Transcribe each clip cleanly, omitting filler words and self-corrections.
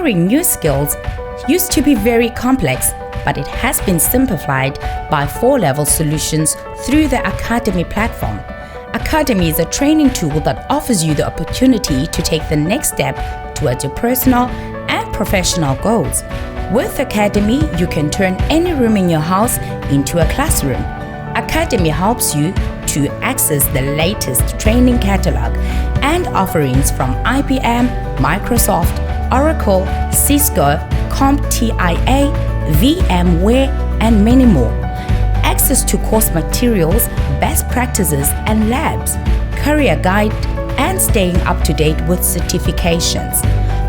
Acquiring new skills used to be very complex, but it has been simplified by 4-level solutions through the Academy platform. Academy is a training tool that offers you the opportunity to take the next step towards your personal and professional goals. With Academy, you can turn any room in your house into a classroom. Academy helps you to access the latest training catalog and offerings from IBM, Microsoft, Oracle, Cisco, CompTIA, VMware, and many more. Access to course materials, best practices and labs, career guide, and staying up to date with certifications.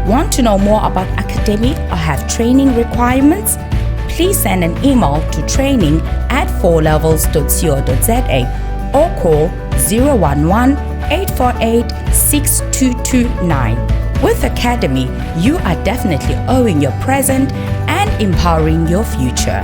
Want to know more about Academy or have training requirements? Please send an email to training@4levels.co.za or call 011-848-6229. With Academy, you are definitely owning your present and empowering your future.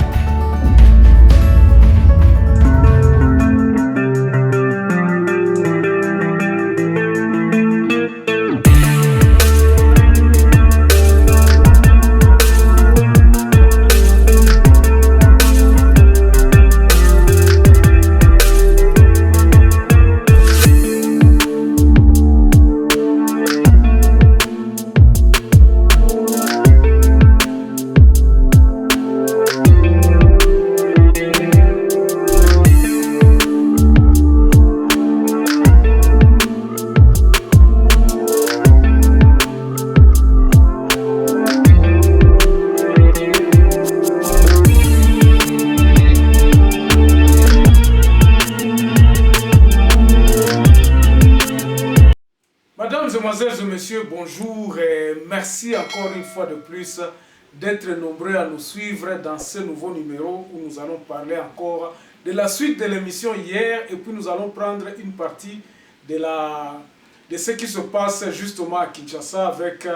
Mesdemoiselles et messieurs, bonjour et merci encore une fois de plus d'être nombreux à nous suivre dans ce nouveau numéro où nous allons parler encore de la suite de l'émission hier et puis nous allons prendre une partie de ce qui se passe justement à Kinshasa avec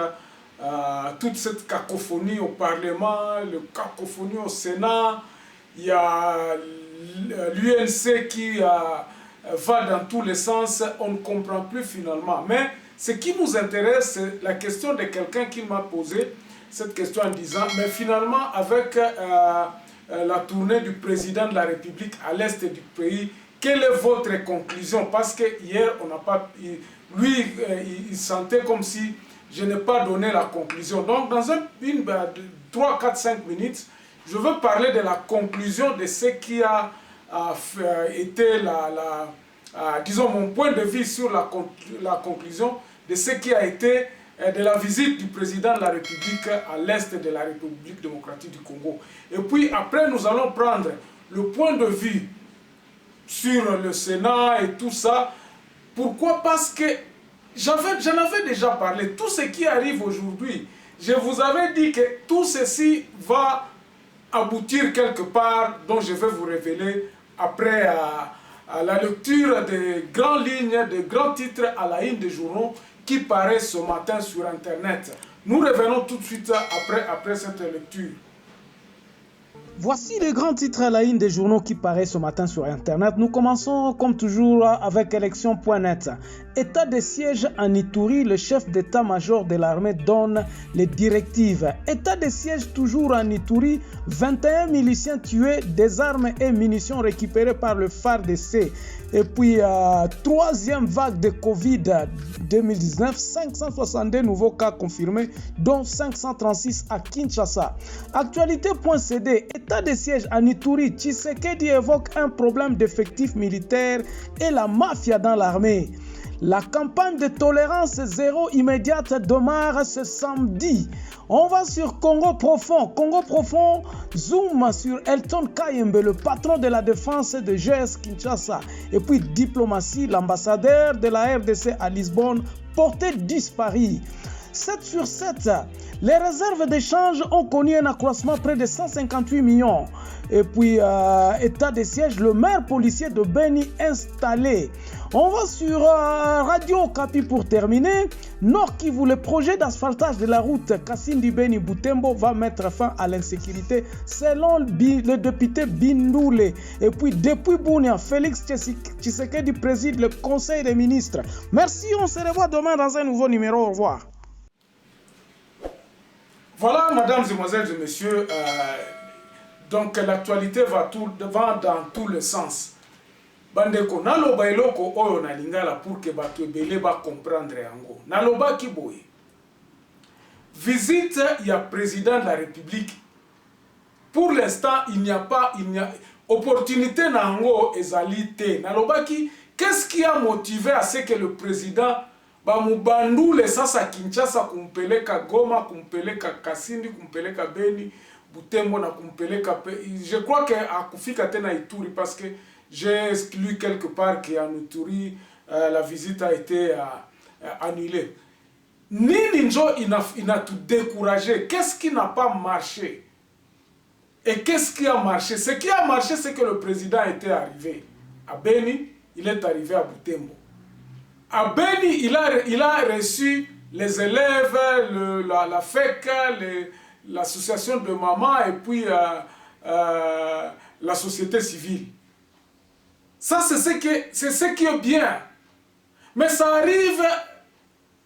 toute cette cacophonie au Parlement, le cacophonie au Sénat. Il y a l'UNC qui va dans tous les sens, on ne comprend plus finalement. Mais ce qui nous intéresse, c'est la question de quelqu'un qui m'a posé cette question en disant, mais finalement avec la tournée du président de la République à l'est du pays, quelle est votre conclusion? Parce que hier, on n'a pas, lui, il sentait comme si je n'ai pas donné la conclusion. Donc dans 3, 4, 5 minutes, je veux parler de la conclusion de ce qui a été disons mon point de vue sur la conclusion de ce qui a été de la visite du président de la République à l'est de la République démocratique du Congo. Et puis après, nous allons prendre le point de vue sur le Sénat et tout ça. Pourquoi? Parce que j'en avais déjà parlé. Tout ce qui arrive aujourd'hui, je vous avais dit que tout ceci va aboutir quelque part, dont je vais vous révéler après à la lecture des grandes lignes, des grands titres à la une des journaux qui paraissent ce matin sur Internet. Nous revenons tout de suite après cette lecture. Voici les grands titres à la une des journaux qui paraissent ce matin sur Internet. Nous commençons comme toujours avec élection.net. État de siège en Ituri, le chef d'état-major de l'armée donne les directives. État de siège toujours en Ituri, 21 miliciens tués, des armes et munitions récupérées par le FARDC. Et puis, troisième vague de Covid 2019, 562 nouveaux cas confirmés, dont 536 à Kinshasa. Actualité.cd, état de siège en Ituri, Tshisekedi évoque un problème d'effectifs militaires et la mafia dans l'armée. La campagne de tolérance zéro immédiate démarre ce samedi. On va sur Congo Profond. Congo Profond zoom sur Elton Kayembe, le patron de la défense de GS Kinshasa. Et puis diplomatie, l'ambassadeur de la RDC à Lisbonne, porté disparu. 7 sur 7, les réserves d'échange ont connu un accroissement près de 158 millions. Et puis, état de siège, le maire policier de Beni installé. On va sur Radio Okapi pour terminer. Nord Kivu, le projet d'asphaltage de la route Kassindi Beni Butembo va mettre fin à l'insécurité selon le député Bindoule. Et puis, depuis Bunia, Félix Tshisekedi préside le Conseil des ministres. Merci, on se revoit demain dans un nouveau numéro. Au revoir. Voilà, mesdames, mesdemoiselles et messieurs, donc l'actualité va dans tous les sens. Bandeko, naloba eloko oyo na lingala pour que bato ebele ba comprendre yango. Naloba ki boye. Visite ya président de la République. Pour l'instant, il n'y a opportunité na yango ezalité. Naloba ki, qu'est-ce qui a motivé à ce que le président ba mubandule sasa Kinshasa kumpeleka Goma, kumpeleka Kasindi, kumpeleka Beni, Butembo na kumpeleka je crois que akufika tena Ituri parce que j'ai lu quelque part qu'en Ituri, la visite a été annulée. Nini njo il a tout découragé. Qu'est-ce qui n'a pas marché? Et qu'est-ce qui a marché? Ce qui a marché, c'est que le président était arrivé à Beni, il est arrivé à Butembo. À Beni, il a reçu les élèves, la FEC, l'association de mamans et puis la société civile. Ça, c'est ce qui est bien. Mais ça arrive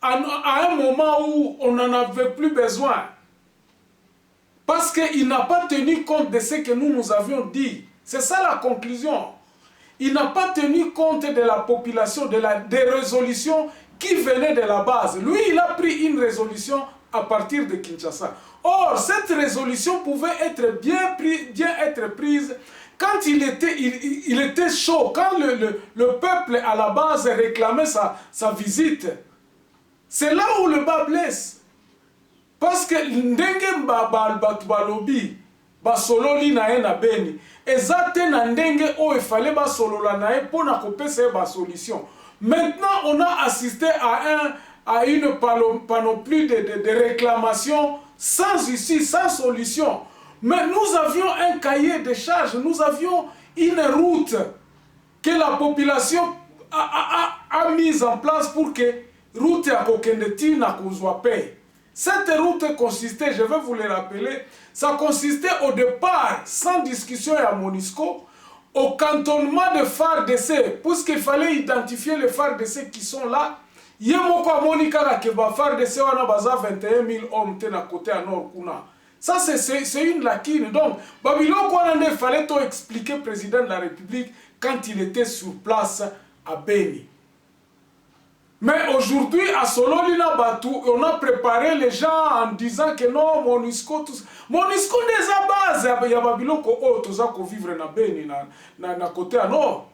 à un moment où on n'en avait plus besoin. Parce qu'il n'a pas tenu compte de ce que nous avions dit. C'est ça la conclusion. Il n'a pas tenu compte de la population, des résolutions qui venaient de la base. Lui, il a pris une résolution à partir de Kinshasa. Or, cette résolution pouvait être bien être prise quand il était chaud, quand le peuple à la base réclamait sa visite. C'est là où le bas blesse. Parce que ndenge balobi basololi na ye na Beni ezate na ndenge o il fallait basolola na ye pour na kopesa ba solution. Maintenant on a assisté à une panoplie de réclamations sans issue, sans solution. Mais nous avions un cahier de charges, nous avions une route que la population a mise en place pour que route ya kokendeti na kozwa paix. Cette route consistait, je vais vous le rappeler, ça consistait au départ, sans discussion à Monisco, au cantonnement de FARDC, puisqu'il fallait identifier les FARDC qui sont là. Yemoko a Monika ke ba FARDC wana baza 21 000 hommes te na côté à nord kuna. Ça c'est une lacune. Donc, Babylon il fallait tout expliquer au président de la République quand il était sur place à Beni. Mais aujourd'hui, à Sololina Batou, on a préparé les gens en disant que non, Monisco, tout ça. Monisco n'est à base. Il y a Babylon qui vivre na Beni, na côté à nord.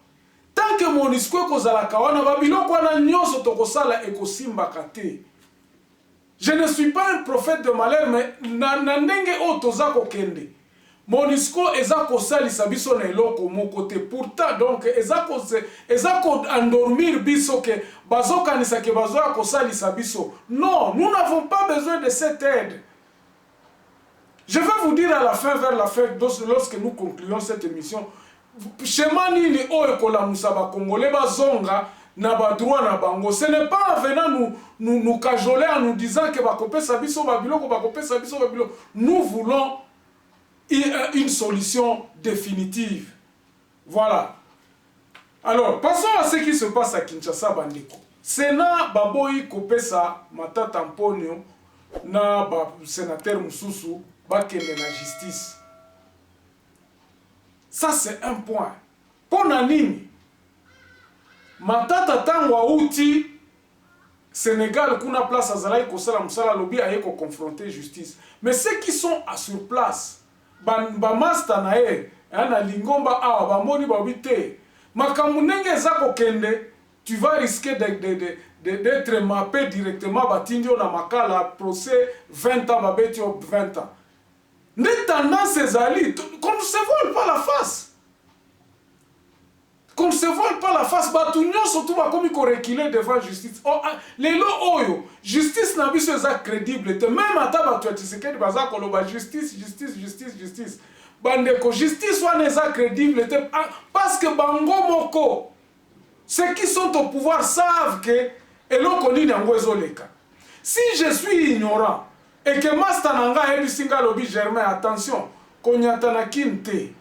Tant que Monisco est kozala kawana, Babylon kwana nyonso tokosala ekosimba kate. Je ne suis pas un prophète de malheur, mais na ndenge otoza kokende. Monisco ezako salisa biso na eloko mon côté. Pourtant donc ezako endormir biso que bazo kanisa ke bazo ko salisa biso. Non, nous n'avons pas besoin de cette aide. Je vais vous dire à la fin, vers la fin, lorsque nous concluons cette émission, schéma nini oyo kola musaba congolais bazonga na ba droit na bango. Ce n'est pas en venant nous cajoler en nous disant que bakopesa biso babiloko bakopesa biso babiloko. Nous voulons une solution définitive. Voilà. Alors, passons à ce qui se passe à Kinshasa bandeko. Sénat baboyi kopesa matata mponyo na ba sénateur mususu bakende na justice. Ça c'est un point. Pona nini matata tango auti Sénégal kuna place azalai kosala musala lobi ayeko confronter justice. Mais ceux qui sont sur place ba master na e na lingomba awa ba moni ba bité makambu ndenge zako kende tu vas risquer d'être mappé directement batindio na makala procès 20 ans babeti 20 ans. Ne tendance ezali qu'on ne se vole pas la face. Qu'on ne se vole pas la face, batunyo surtout ba komi ko reculer devant justice. Oh, lelo oyo, justice na biso eza crédible te même ata batu atisekedi baza koloba justice. Bandeko justice wana eza crédible te parce que bango moko ceux qui sont au pouvoir savent que eloko nini yango ezoleka. Si je suis ignorant et que master nanga ebisinga lobi Germain attention konyata na kinte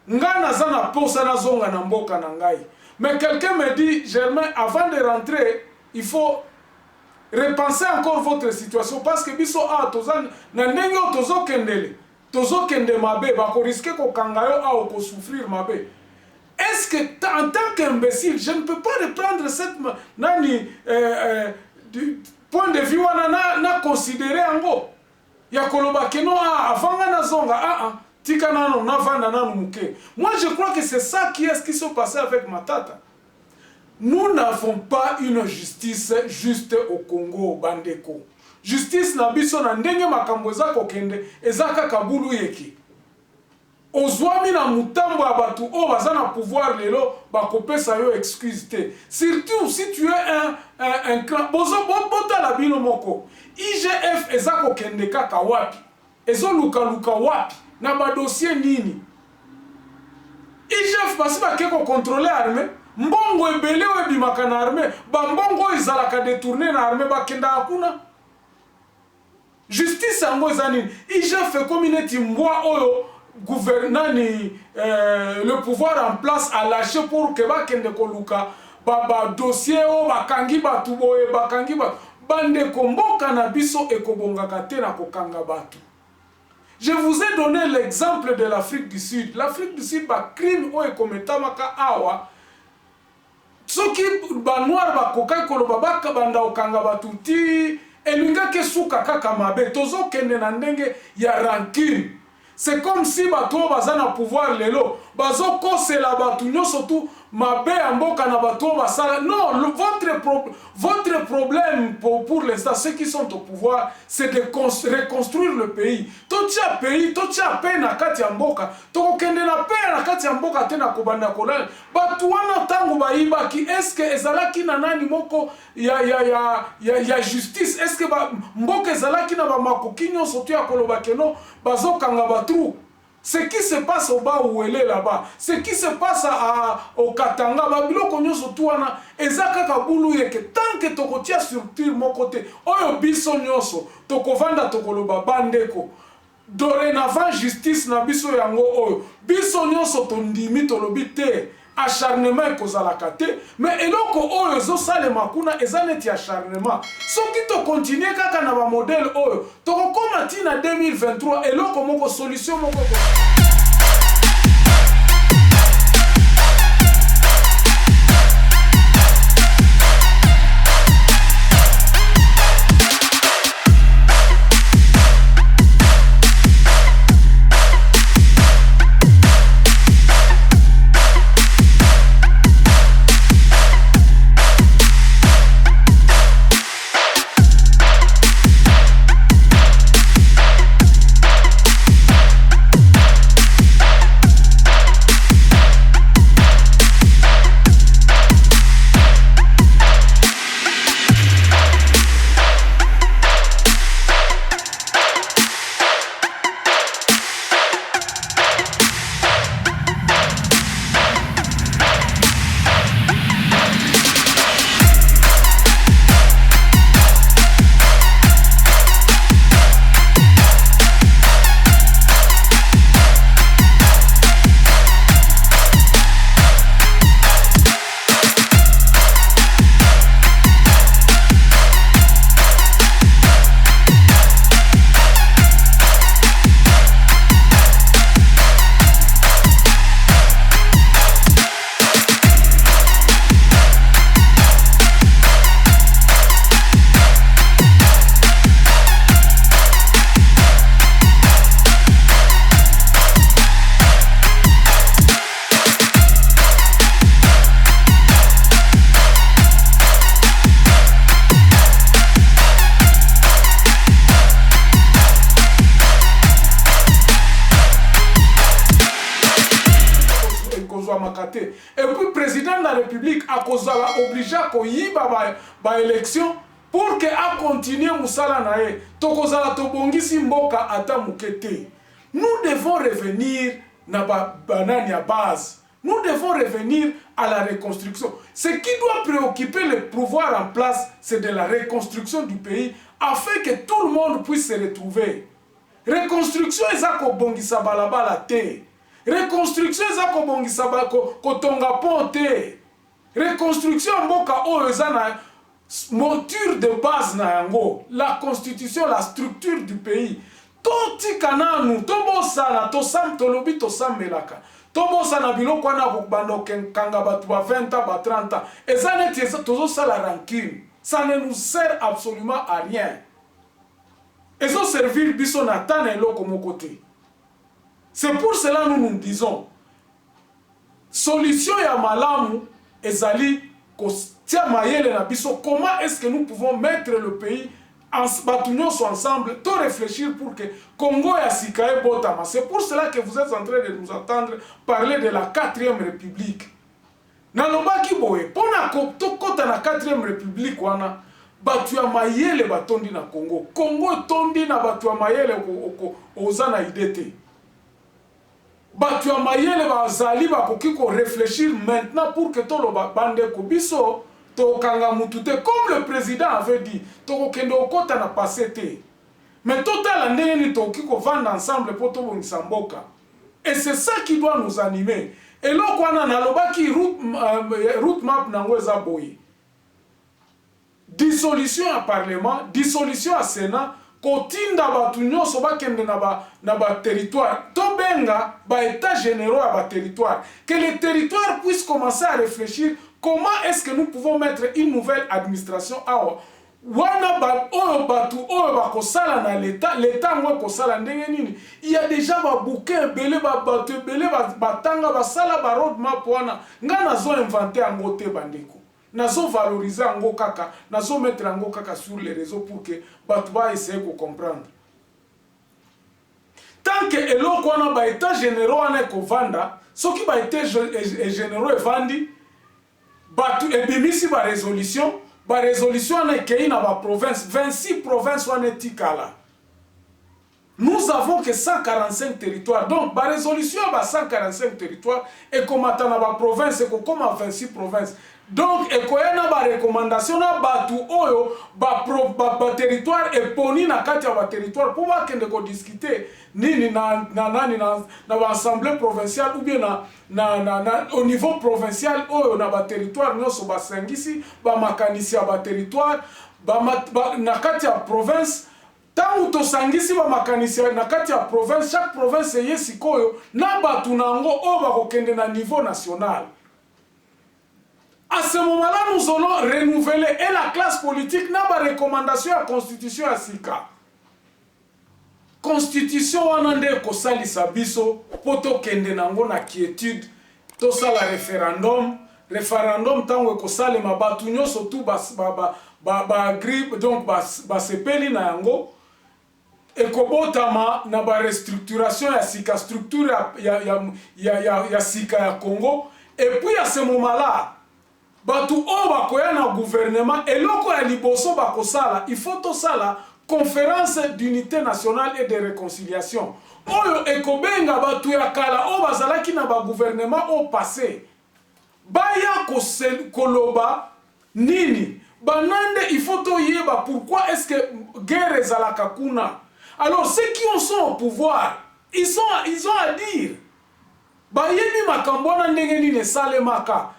ngana zana posa na zonga na mboka na ngai. Mais quelqu'un me dit Germain avant de rentrer il faut repensez encore votre situation parce que biso a tozan na ndenge tozo kende mabe ba ko risquer ko kangayo a ko souffrir mabe. Est-ce que en tant qu'imbécile je ne peux pas reprendre cette du point de vue wana na considérer ango ya koloba keno avanga na zonga tika nano na vanda nano muke. Moi je crois que c'est ça qui se passait avec Matata. Nous n'avons pas une justice juste au Congo, Bandeko. Justice na biso na ndenge makambo ezako kende ezaka kabulu yeki. Ozwami na mutambo ya batu o baza na pouvoir lelo bakopesa yo excuse te. Surtout si tu es un clan bozo bota la bino moko. IGF ezako kende kaka wapi. Ezo luka wapi na ba dossier nini. IGF basi bakeko contrôler armée. Mbongo ebele ebimaka na armée, bambongo ezalaka détourner na armée bakenda akuna. Justice yango ezani, IGF community mbwa oyo gouvernani le pouvoir en place a lâché pour que bakende koluka ba dossier o bakangi batu boye bakangi batu bande komboka na biso ekobongaka te na kokanga batu. Je vous ai donné l'exemple de l'Afrique du Sud. L'Afrique du Sud ba crime o ekometamaka awa. Soki ba noir ba kokai koloba baka banda okanga batuti elinga ke suka kaka mabe tozo kende na ndenge ya rancune. C'est comme si bato bazana pouvoir lelo bazo kosela batu nyoso tu mabe amboka na bato basala. Non, votre problème pour l'instant ceux qui sont au pouvoir c'est de reconstruire le pays. Totia pays, totia pe na kati ya mboka. Toko kende na pe na kati ya mboka tena kobanda kolala. Batu wana tango baiba ki est-ce que ezalaki na nani moko ya justice? Est-ce que mboka ezalaki na ba makoki nyonso tu ya koloba keno bazo kanga batru? Ce qui se passe au bas où elle est là-bas, ce qui se passe au Katanga, babiloko nyonso tuana, ezaka kabulu yeke tant que tokotia sur mon côté, oyo biso nyonso, tokovanda tokoloba bandeko. Dorénavant justice na biso yango oyo, biso nyonso tondimi tolobi te. Acharnement ekozalaka te, mais eloko oyo ezosalema kuna eza neti acharnement. Soki to continue kaka na ba modèle oyo, tokokoma tina 2023 eloko moko solution moko. Et puis le président de la République a obligé à ba élection pour que a continuer musala nae tokozala tobongisi mboka ata mukete. Nous devons revenir na banane à base. Nous devons revenir à la reconstruction. Ce qui doit préoccuper le pouvoir en place, c'est de la reconstruction du pays afin que tout le monde puisse se retrouver. Reconstruction ezako bongisa balabala te. Reconstruction ezako bongisa kotonga ponte. Reconstruction mboka oyo ezana monture de base na yango, la constitution, la structure du pays. Toti kananu, tobo sana, tosam tolobi tosam melaka. Tobo sana biloko na bando kanga batu ba 20 ans, ba 30 ans. Et ça n'est que tozo ça la rancune. Ça ne nous sert absolument à rien. Et ça servir biso na tane eloko mon côté. C'est pour cela que nous disons solution ya malamu ezali kotia mayele na biso. Comment est-ce que nous pouvons mettre le pays ensemble, tout réfléchir pour que Congo et Sikae Botama. C'est pour cela que vous êtes en train de nous entendre parler de la 4e République. Nalobaki boye, pona kota na 4e République wana, batu ya mayele batondi na Congo. Congo tondi na batu ya mayele oza na idete. Batu ya mayele bazali bakoki ko réfléchir maintenant pour que tolo bande ko biso tokanga mutute, comme le président avait dit, tokokende okota na pasete. Mais total ndenge ni toki ko vendre ensemble pour to bongisa mboka. Et c'est ça qui doit nous animer. Et là kwana nalobaki route map nango eza boye. Dissolution à parlement, dissolution à sénat, kotinda batu nyonso bakende na ba territoire. Tobenga ba état généraux à ba territoire. Que les territoires puissent commencer à réfléchir comment est-ce que nous pouvons mettre une nouvelle administration awa. Wana ba oyo batu oyo ba kosala na l'état ngo kosala ndenge nini. Il y a déjà ba bouquin belé ba batu belé ba tanga ba sala ba roadmap wana. Nga nazo inventer ango te bandeko. Nazo valoriser ango kaka, nazo mettre ango kaka sur les réseaux pour que batu ba essayer de comprendre. Tant que eloko wana ba état généraux wana ko vanda, soki ba état généraux evandi batu ebimisi ba résolution wana kei na ba province 26 provinces wana tikala. Nous avons que 145 territoires. Donc ba résolution ba 145 territoires et komata na ba province ko comme 26 provinces. Donc ekoyana ba recommandation na batu oyo ba territoire et poni na kati ya ba territoire pour ba kende ko discuter nini na ba assemblée provinciale ou bien au niveau provincial oyo na ba territoire nyonso ba sangisi ba makanisi ya ba territoire na kati ya province. Tant que sangisi ba makanisi na kati ya province, chaque province yesikoyo na batu nango o ba kokende na niveau national. À ce moment-là, nous allons renouveler et la classe politique n'a pas recommandation à la constitution à Sika. Constitution wanande ko salisa biso poto kende nango na quiétude to sala référendum tango ko sale mabatu nyoso tout ba grippe donc ba sepeli na yango et ko botama na ba restructuration ya Sika structure ya Sika ya Congo. Et puis à ce moment-là batu o bakoya na gouvernement eloko ya liboso bakosala il faut to sala conférence d'unité nationale et de réconciliation oyo ekobenga batu ya kala o bazalaki na ba gouvernement au passé baya koloba nini banande il faut to yeba pourquoi est-ce que guerre ezalaka kuna. Alors ceux qui sont au pouvoir ils ont à dire bayebi makambo na ndenge nini salemaka.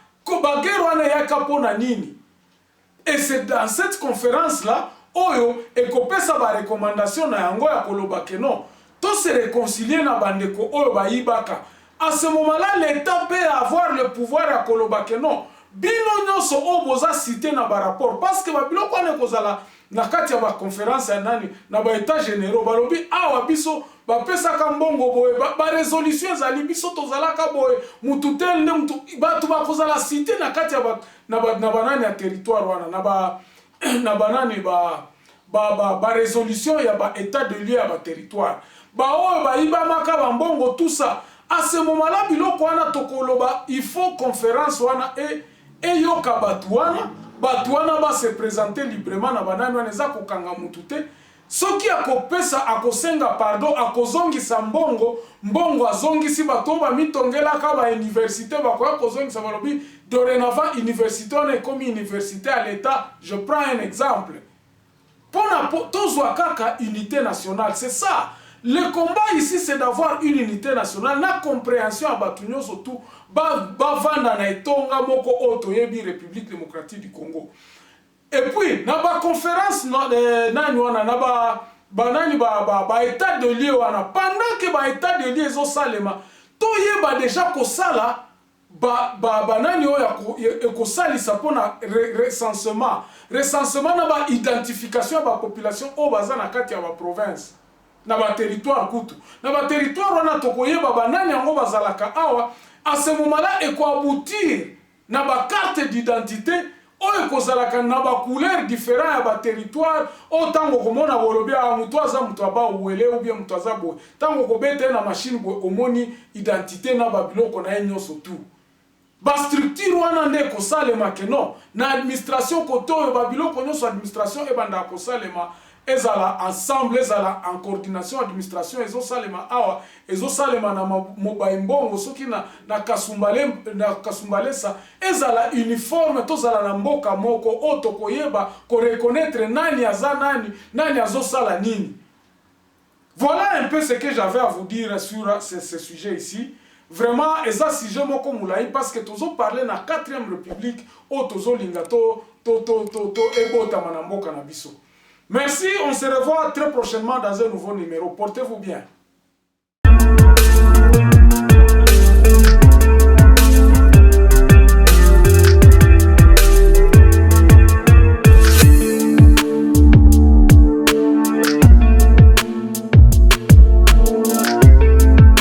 Et c'est dans cette conférence-là, Oyo, ekopesa ba recommandation na yango ya koloba ke non, to se réconcilier na bandeko Oyo ba yibaka. À ce moment-là, l'État peut avoir le pouvoir à koloba ke non. Bino nyonso o boza cité na ba rapport parce que ba biloko ane kozala na kati ya ba conférence ya nani na ba état généraux balobi awa biso ba pesa ka mbongo boye ba résolution zali biso tozalaka boye mutu tel nde mutu batu ba kozala cité na kati ya ba na banani ya territoire wana na banani ba résolution ya ba état de lieu ya ba territoire ba oyo ba ibamaka ba mbongo tout ça. À ce moment-là biloko wana tokoloba il faut conférence wana et yoka batuana ba se présenter librement na banani wana eza kokanga mutu te. Soki akopesa akosenga pardon akozongisa mbongo azongisi bato ba mitongela ka ba université bakoya kozongisa balobi dorénavant université on est comme université à l'état. Je prends un exemple. Pona tozwa kaka unité nationale, c'est ça. Le combat ici c'est d'avoir une unité nationale na compréhension à batunyo surtout ba vanda na etonga moko oto yebi République démocratique du Congo. Et puis na ba conférence nani wana na ba état de lieu wana pendant que ba état de lieu ezo salema to yeba déjà ko sala ba nani oyo ko salisa pona recensement na ba identification ba population o baza na kati ya ba province na ba territoire kutu na ba territoire wana to koyeba ba nani yango bazalaka awa à ce moment-là et ko aboutir na ba carte d'identité oyo kozalaka na ba couleur différent ya ba territoire autant komona bolobi a mutu aza mutu aba uwele ou bien mutu aza boye tango kobete na machine boye omoni identité na ba biloko na nyonso tout ba structure wana nde kosalema ke non na administration koto oyo ba biloko nyonso administration ebanda kosalema ezala ensemble ezala en coordination administration ezosalema awa ezosalema na mobayimbongo soki na kasumbalesa ezala uniforme tozala na mboka moko oto koyeba ko reconnaître nani aza nani azosala nini. Voilà un peu ce que j'avais à vous dire sur ce sujet ici. Vraiment eza sujet moko mulayi parce que tozo parler na 4e république o tozo linga to ebota na mboka na biso. Merci, on se revoit très prochainement dans un nouveau numéro. Portez-vous bien.